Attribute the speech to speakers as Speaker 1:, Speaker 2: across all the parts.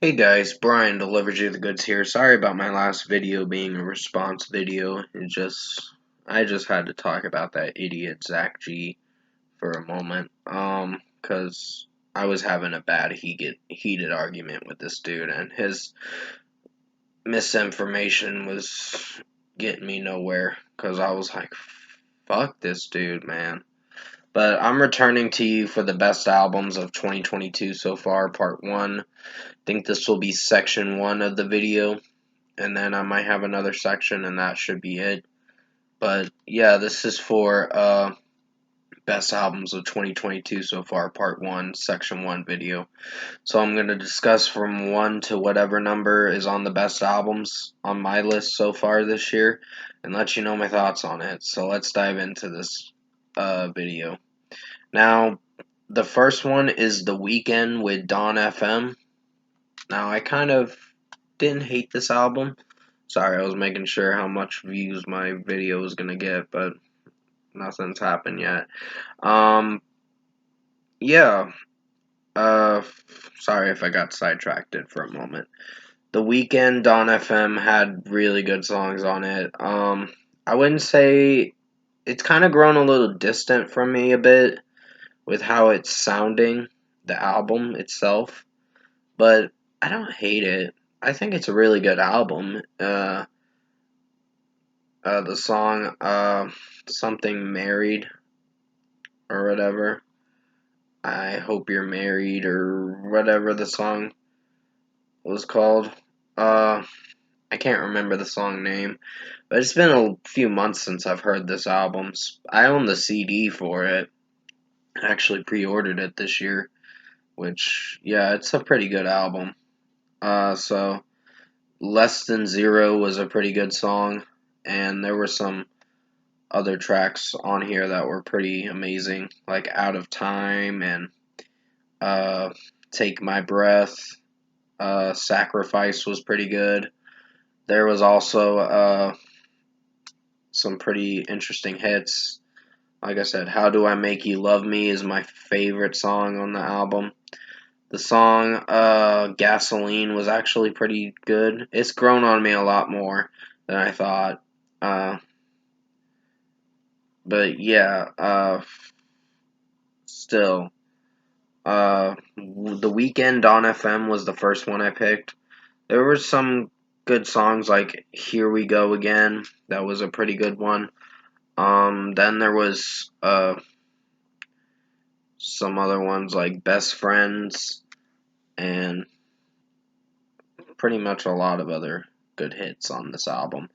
Speaker 1: Hey guys, Brian Delivery of the Goods here. Sorry about my last video being a response video. I just had to talk about that idiot Zach G for a moment. Cause I was having a bad heated argument with this dude, and his misinformation was getting me nowhere. Cause I was like, fuck this dude, man. But I'm returning to you for the best albums of 2022 so far, part one. Think this will be section one of the video, and then I might have another section, and that should be it. But yeah, this is for best albums of 2022 so far, part one, section one video. So I'm gonna discuss from one to whatever number is on the best albums on my list so far this year, and let you know my thoughts on it. So let's dive into this video. Now, the first one is The Weeknd with Dawn FM. Now, I kind of didn't hate this album. Sorry, I was making sure how much views my video was gonna get, but nothing's happened yet. Um, yeah. Uh, Sorry if I got sidetracked for a moment. The Weeknd, Dawn FM had really good songs on it. I wouldn't say it's kind of grown a little distant from me a bit with how it's sounding, the album itself, but I don't hate it. I think it's a really good album. The song something married or whatever. I hope you're married or whatever the song was called. Uh I can't remember the song name, but it's been a few months since I've heard this album. I own the CD for it. I actually pre-ordered it this year, which yeah, it's a pretty good album. So Less Than Zero was a pretty good song, and there were some other tracks on here that were pretty amazing, like Out of Time and uh, Take My Breath. Sacrifice was pretty good. There was also some pretty interesting hits. Like I said, How Do I Make You Love Me is my favorite song on the album. The song Gasoline was actually pretty good. It's grown on me a lot more than I thought. Uh, but yeah, still, The Weeknd on FM was the first one I picked. There were some good songs like Here We Go Again. That was a pretty good one. Then there was some other ones like Best Friends and pretty much a lot of other good hits on this album.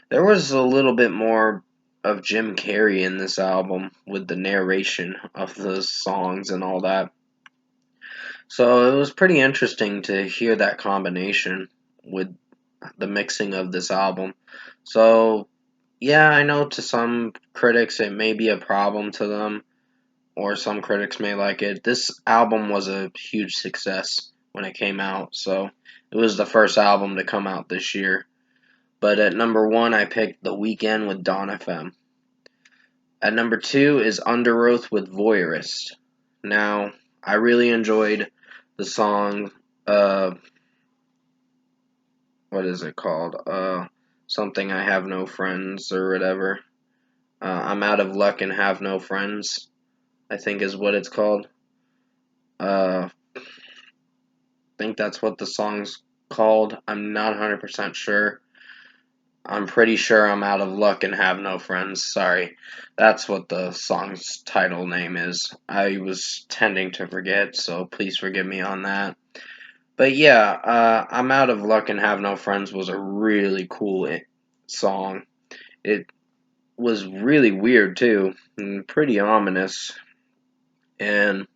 Speaker 1: There was a little bit more of Jim Carrey in this album with the narration of the songs and all that. So it was pretty interesting to hear that combination with the mixing of this album. So, yeah, I know to some critics it may be a problem to them, or some critics may like it. This album was a huge success when it came out, so it was the first album to come out this year. But at number one, I picked The Weeknd with Dawn FM. At number two is Under Oath with Voyeurist. Now, I really enjoyed the song, uh, what is it called? Something I Have No Friends or whatever. I'm Out of Luck and Have No Friends, I think is what it's called. I think that's what the song's called. I'm not 100% sure. I'm pretty sure I'm out of luck and have no friends. Sorry. That's what the song's title name is. I was tending to forget, so please forgive me on that. But yeah, I'm out of luck and have no friends was a really cool song. It was really weird too, and pretty ominous, and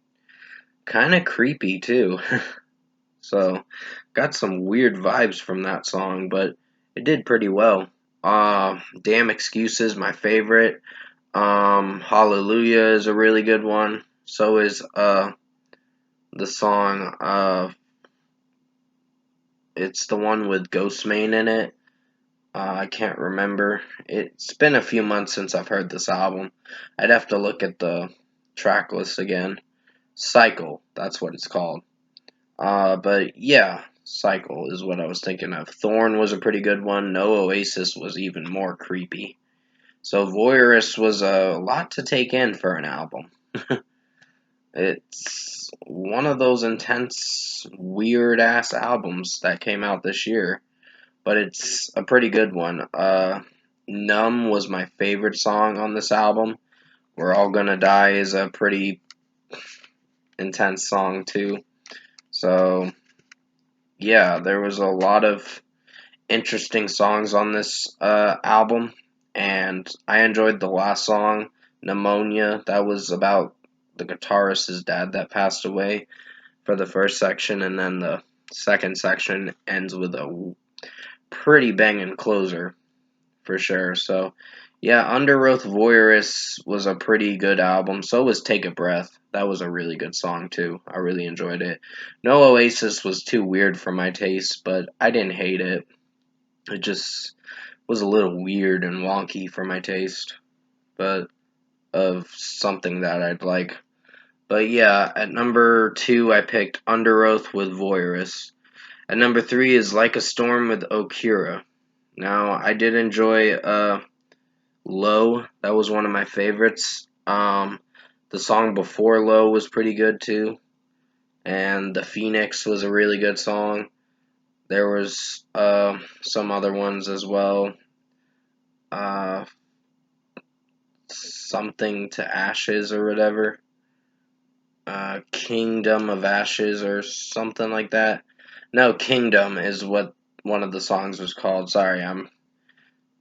Speaker 1: kind of creepy too. So, got some weird vibes from that song, but it did pretty well. Damn Excuses, my favorite. Hallelujah is a really good one. So is the song it's the one with Ghostmane in it. I can't remember. It's been a few months since I've heard this album. I'd have to look at the track list again. Cycle, that's what it's called. But yeah, Cycle is what I was thinking of. Thorn was a pretty good one. No Oasis was even more creepy. So Voyeurs was a lot to take in for an album. It's one of those intense, weird ass albums that came out this year, but it's a pretty good one. Numb was my favorite song on this album. We're All Gonna Die is a pretty intense song too. So, yeah, there was a lot of interesting songs on this album, and I enjoyed the last song, Pneumonia. That was about the guitarist's dad that passed away for the first section, and then the second section ends with a pretty banging closer for sure. So, yeah, Under Oath Voyeurs was a pretty good album. So was Take a Breath. That was a really good song too. I really enjoyed it. No Oasis was too weird for my taste, but I didn't hate it. It just was a little weird and wonky for my taste, but of something that I'd like. But yeah, at number 2 I picked Under Oath with Voyeurs. At number 3 is Like a Storm with Okura. Now, I did enjoy Low. That was one of my favorites. The song before Low was pretty good too. And The Phoenix was a really good song. There was some other ones as well. Uh, Something to Ashes or whatever. Kingdom of Ashes or something like that. No, Kingdom is what one of the songs was called. Sorry, I'm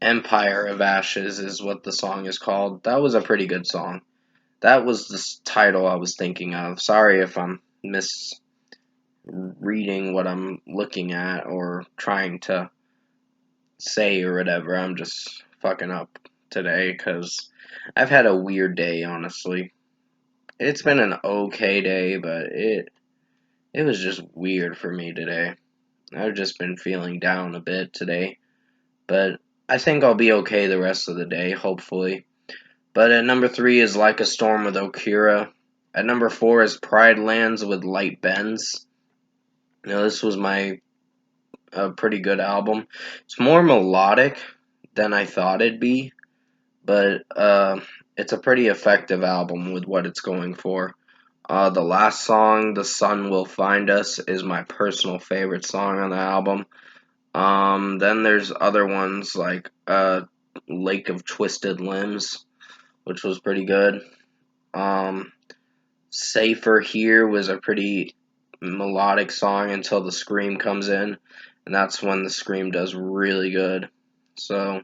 Speaker 1: Empire of Ashes is what the song is called. That was a pretty good song. That was the title I was thinking of. Sorry if I'm misreading what I'm looking at or trying to say or whatever. I'm just fucking up today because I've had a weird day, honestly. It's been an okay day, but it was just weird for me today. I've just been feeling down a bit today, but I think I'll be okay the rest of the day, hopefully. But at number 3 is Like a Storm with Okura. At number 4 is Pride Lands with Light Bends. Now, this was my pretty good album. It's more melodic than I thought it'd be, but it's a pretty effective album with what it's going for. The last song, The Sun Will Find Us, is my personal favorite song on the album. Then there's other ones like Lake of Twisted Limbs, which was pretty good. Um, Safer Here was a pretty melodic song until the scream comes in, and that's when the scream does really good. So,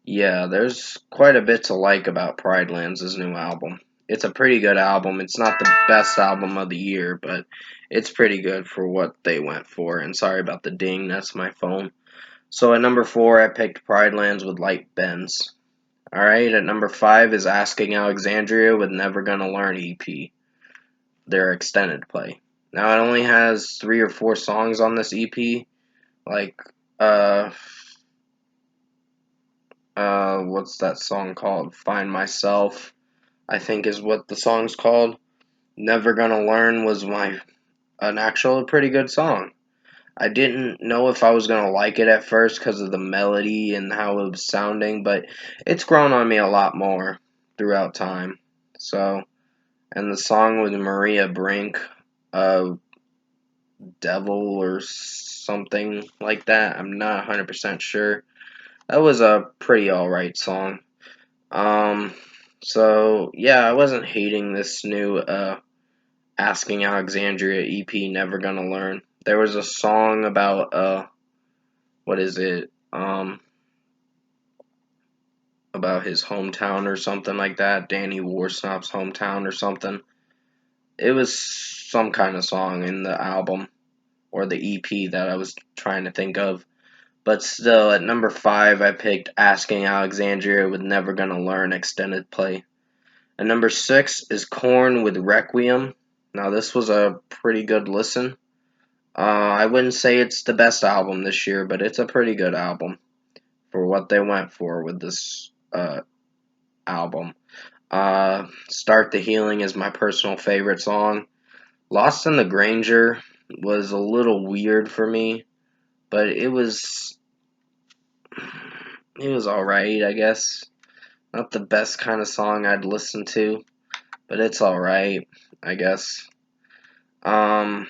Speaker 1: yeah, there's quite a bit to like about Pride Lands' new album. It's a pretty good album. It's not the best album of the year, but it's pretty good for what they went for. And sorry about the ding, that's my phone. So at number 4, I picked Pride Lands with Light Bends. Alright, at number 5 is Asking Alexandria with Never Gonna Learn EP, their extended play. Now it only has 3 or 4 songs on this EP, like, what's that song called? Find Myself, I think is what the song's called. Never Gonna Learn was an actual pretty good song. I didn't know if I was gonna like it at first because of the melody and how it was sounding, but it's grown on me a lot more throughout time. So, and the song with Maria Brink, Devil or something like that, I'm not 100% sure. That was a pretty alright song. Um, so yeah, I wasn't hating this new Asking Alexandria EP, Never Gonna Learn. There was a song about what is it? About his hometown or something like that. Danny Warsnop's hometown or something. It was some kind of song in the album or the EP that I was trying to think of. But still, at number 5, I picked Asking Alexandria with Never Gonna Learn extended play. At number 6 is Korn with Requiem. Now, this was a pretty good listen. I wouldn't say it's the best album this year, but it's a pretty good album for what they went for with this album. Start the Healing is my personal favorite song. Lost in the Granger was a little weird for me, but it was alright, I guess. Not the best kind of song I'd listen to, but it's alright, I guess. Um,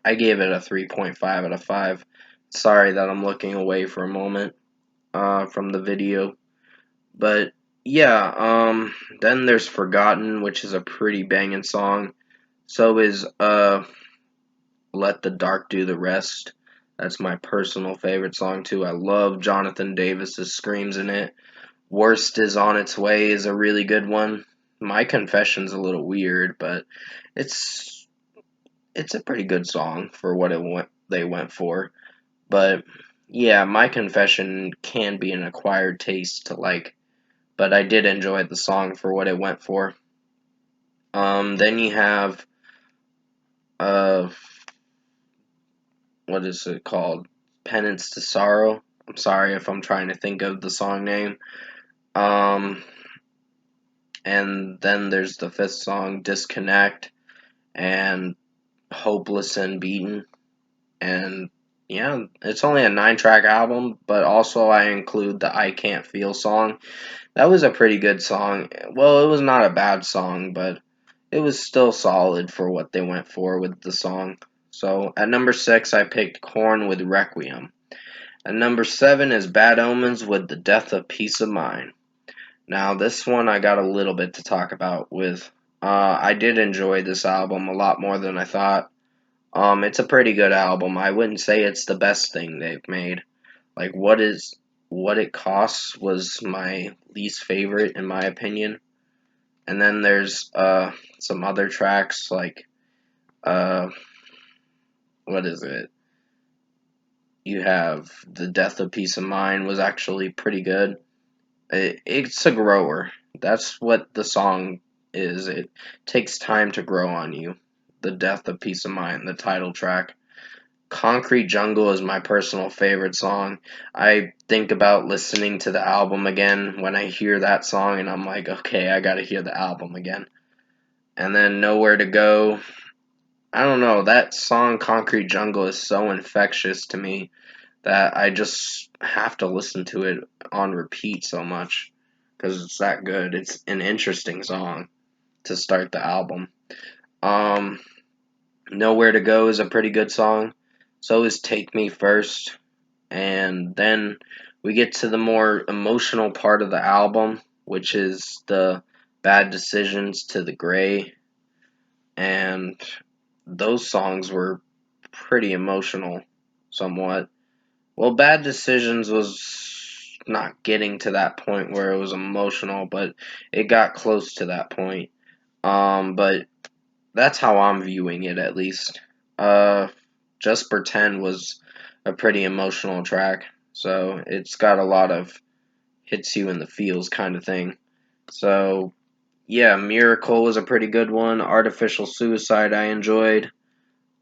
Speaker 1: I gave it a 3.5 out of 5. Sorry that I'm looking away for a moment from the video. But yeah, then there's Forgotten, which is a pretty banging song. So is Let the Dark Do the Rest. That's my personal favorite song too. I love Jonathan Davis's screams in it. Worst is on its way is a really good one. My Confession's a little weird, but it's it's a pretty good song for what they went for. But yeah, My Confession can be an acquired taste to like, but I did enjoy the song for what it went for. Then you have uh, what is it called? Penance to Sorrow. I'm sorry if I'm trying to think of the song name. Um, and then there's the fifth song, Disconnect, and Hopeless and Beaten. And yeah, it's only a 9-track album, but also I include the I Can't Feel song. That was a pretty good song. Well, it was not a bad song, but it was still solid for what they went for with the song. So at number 6, I picked Korn with Requiem. At number 7 is Bad Omens with The Death of Peace of Mind. Now, this one I got a little bit to talk about with. I did enjoy this album a lot more than I thought. It's a pretty good album. I wouldn't say it's the best thing they've made. Like, what it costs was my least favorite in my opinion. And then there's some other tracks like uh what is it? You have The Death of Peace of Mind was actually pretty good. It's a grower. That's what the song is. It takes time to grow on you. The Death of Peace of Mind, the title track. Concrete Jungle is my personal favorite song. I think about listening to the album again when I hear that song, and I'm like, okay, I gotta hear the album again. And then Nowhere to Go. I don't know, that song Concrete Jungle is so infectious to me that I just have to listen to it on repeat so much because it's that good. It's an interesting song to start the album. Um, Nowhere to Go is a pretty good song. So is Take Me First. And then we get to the more emotional part of the album, which is the Bad Decisions to the Gray. And those songs were pretty emotional, somewhat. Well, Bad Decisions was not getting to that point where it was emotional, but it got close to that point. But that's how I'm viewing it, at least. Uh, Just Pretend was a pretty emotional track, so it's got a lot of hits you in the feels kind of thing. So, yeah, Miracle was a pretty good one. Artificial Suicide I enjoyed.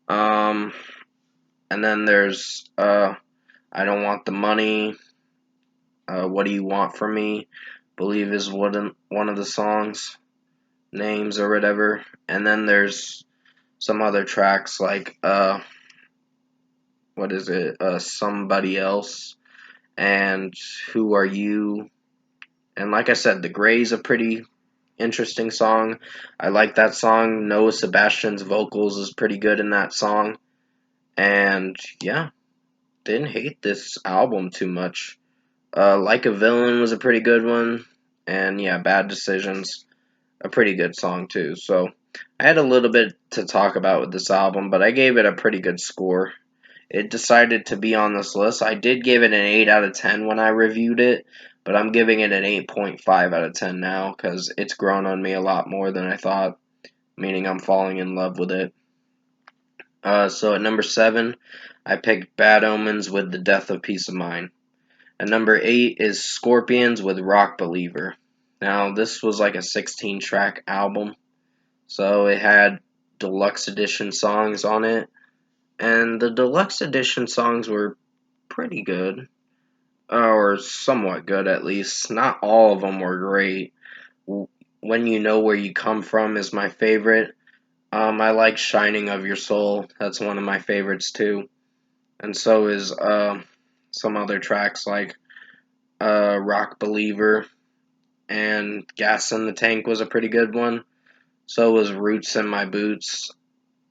Speaker 1: Um, and then there's I Don't Want the Money. What Do You Want From Me? Believe is one of the songs names or whatever. And then there's some other tracks like what is it? Somebody Else and Who Are You? And like I said, The Gray's a pretty interesting song. I like that song. Noah Sebastian's vocals is pretty good in that song. And yeah, didn't hate this album too much. Like a Villain was a pretty good one. And yeah, Bad Decisions, a pretty good song too. So I had a little bit to talk about with this album, but I gave it a pretty good score. It decided to be on this list. I did give it an 8 out of 10 when I reviewed it, but I'm giving it an 8.5 out of 10 now because it's grown on me a lot more than I thought, meaning I'm falling in love with it. So at number 7, I picked Bad Omens with The Death of Peace of Mind. At number 8 is Scorpions with Rock Believer. Now, this was like a 16-track album, so it had deluxe edition songs on it, and the deluxe edition songs were pretty good, or somewhat good at least. Not all of them were great. When You Know Where You Come From is my favorite. I like Shining of Your Soul. That's one of my favorites too. And so is some other tracks like Rock Believer, and Gas in the Tank was a pretty good one. So was Roots in My Boots.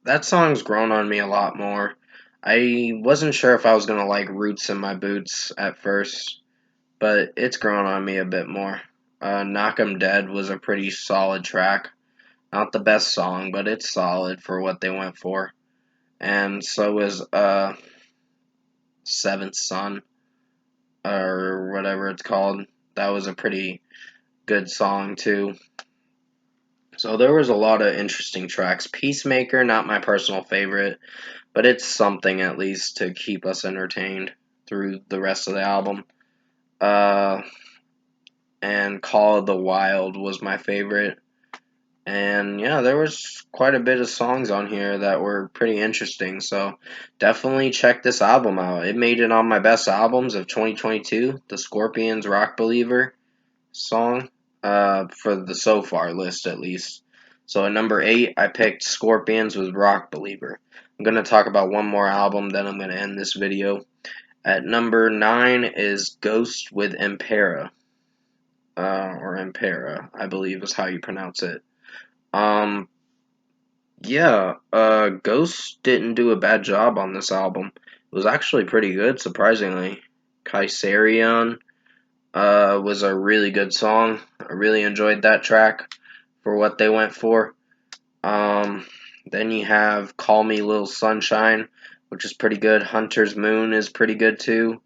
Speaker 1: That song's grown on me a lot more. I wasn't sure if I was gonna like Roots in My Boots at first, but it's grown on me a bit more. Knock 'Em Dead was a pretty solid track. Not the best song, but it's solid for what they went for. And so was Seventh Son, or whatever it's called. That was a pretty good song too. So there was a lot of interesting tracks. Peacemaker, not my personal favorite, but it's something at least to keep us entertained through the rest of the album. Uh, and Call of the Wild was my favorite. And yeah, there was quite a bit of songs on here that were pretty interesting. So definitely check this album out. It made it on my best albums of 2022, the Scorpions Rock Believer song, for the so far list at least. So at number 8, I picked Scorpions with Rock Believer. I'm going to talk about one more album, then I'm going to end this video. At number 9 is Ghost with Impera, or Impera, I believe is how you pronounce it. Um, yeah, Ghost didn't do a bad job on this album. It was actually pretty good, surprisingly. Kaisarion was a really good song. I really enjoyed that track for what they went for. Um, then you have Call Me Little Sunshine, which is pretty good. Hunter's Moon is pretty good too.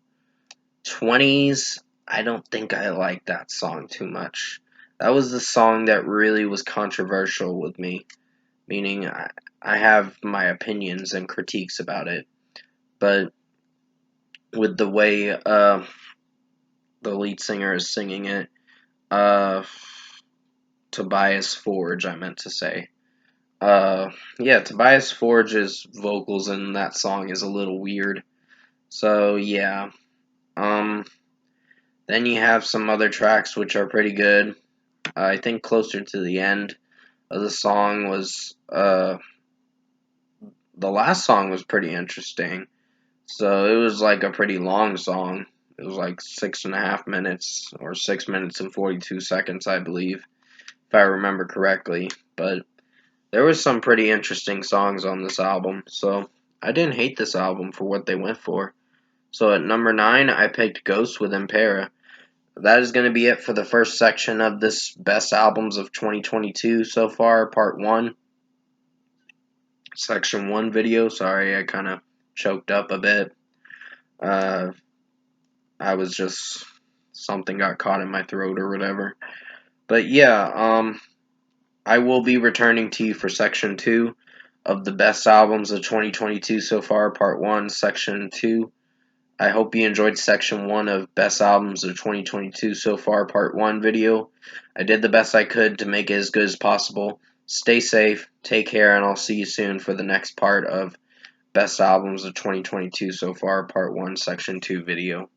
Speaker 1: 20s, I don't think I like that song too much. That was the song that really was controversial with me, meaning I have my opinions and critiques about it, but with the way the lead singer is singing it, uh, Tobias Forge, I meant to say. Yeah, Tobias Forge's vocals in that song is a little weird. So yeah. Um, then you have some other tracks which are pretty good. I think closer to the end of the song was the last song was pretty interesting. So it was like a pretty long song. It was like 6.5 minutes or 6 minutes and 42 seconds, I believe, if I remember correctly. But there was some pretty interesting songs on this album, so I didn't hate this album for what they went for. So at number 9, I picked Ghost with Impera. That is going to be it for the first section of this Best Albums of 2022 so far, Part 1. Section 1 video. Sorry, I kind of choked up a bit. Uh, I was just... something got caught in my throat or whatever. But yeah, I will be returning to you for Section 2 of the Best Albums of 2022 so far, Part 1, Section 2. I hope you enjoyed Section 1 of Best Albums of 2022 so far, Part 1 video. I did the best I could to make it as good as possible. Stay safe, take care, and I'll see you soon for the next part of Best Albums of 2022 so far, Part 1, Section 2 video.